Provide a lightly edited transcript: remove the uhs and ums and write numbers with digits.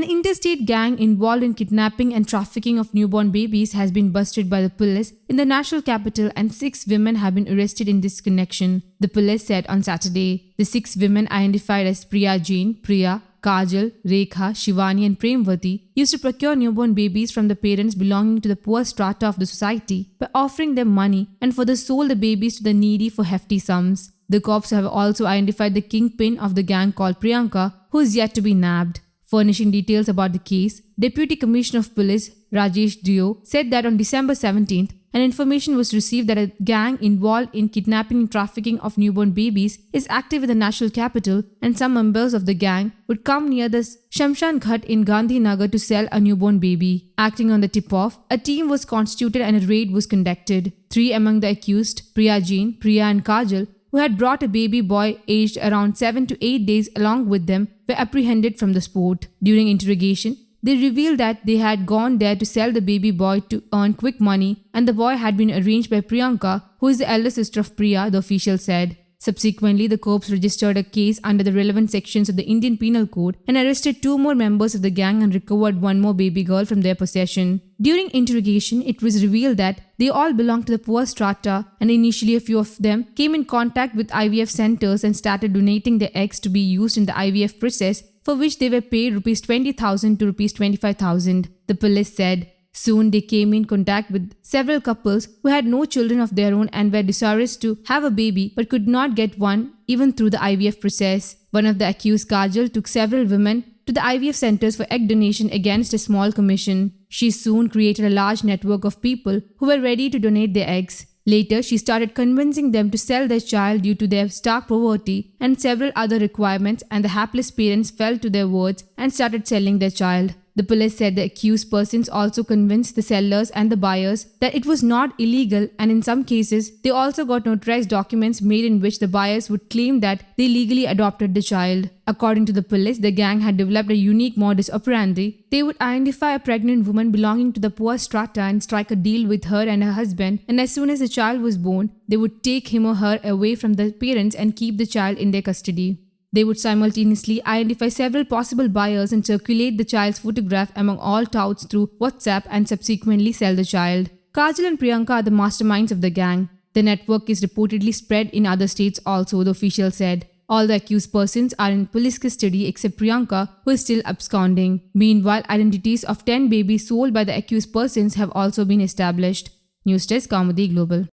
An interstate gang involved in kidnapping and trafficking of newborn babies has been busted by the police in the national capital, and 6 women have been arrested in this connection, the police said on Saturday. The 6 women, identified as Priya Jain, Priya, Kajal, Rekha, Shivani and Premvati, used to procure newborn babies from the parents belonging to the poor strata of the society by offering them money and further sold the babies to the needy for hefty sums. The cops have also identified the kingpin of the gang called Priyanka, who is yet to be nabbed. Furnishing details about the case, Deputy Commissioner of Police Rajesh Dio said that on December 17th, an information was received that a gang involved in kidnapping and trafficking of newborn babies is active in the national capital, and some members of the gang would come near the Shamshan Ghat in Gandhinagar to sell a newborn baby. Acting on the tip-off, a team was constituted and a raid was conducted. 3 among the accused, Priya Jain, Priya and Kajal, who had brought a baby boy aged around 7 to 8 days along with them, were apprehended from the spot. During interrogation, they revealed that they had gone there to sell the baby boy to earn quick money, and the boy had been arranged by Priyanka, who is the elder sister of Priya, the official said. Subsequently, the corps registered a case under the relevant sections of the Indian Penal Code and arrested 2 more members of the gang and recovered 1 more baby girl from their possession. During interrogation, it was revealed that they all belonged to the poor strata, and initially a few of them came in contact with IVF centers and started donating their eggs to be used in the IVF process, for which they were paid Rs 20,000 to Rs 25,000, the police said. Soon they came in contact with several couples who had no children of their own and were desirous to have a baby but could not get one even through the IVF process. One of the accused, Kajal, took several women to the IVF centers for egg donation against a small commission. She soon created a large network of people who were ready to donate their eggs. Later, she started convincing them to sell their child due to their stark poverty and several other requirements, and the hapless parents fell to their words and started selling their child. The police said the accused persons also convinced the sellers and the buyers that it was not illegal, and in some cases, they also got notarized documents made in which the buyers would claim that they legally adopted the child. According to the police, the gang had developed a unique modus operandi. They would identify a pregnant woman belonging to the poor strata and strike a deal with her and her husband, and as soon as the child was born, they would take him or her away from the parents and keep the child in their custody. They would simultaneously identify several possible buyers and circulate the child's photograph among all touts through WhatsApp and subsequently sell the child. Kajal and Priyanka are the masterminds of the gang. The network is reportedly spread in other states also, the official said. All the accused persons are in police custody except Priyanka, who is still absconding. Meanwhile, identities of 10 babies sold by the accused persons have also been established. News Desk, Kaumudi Global.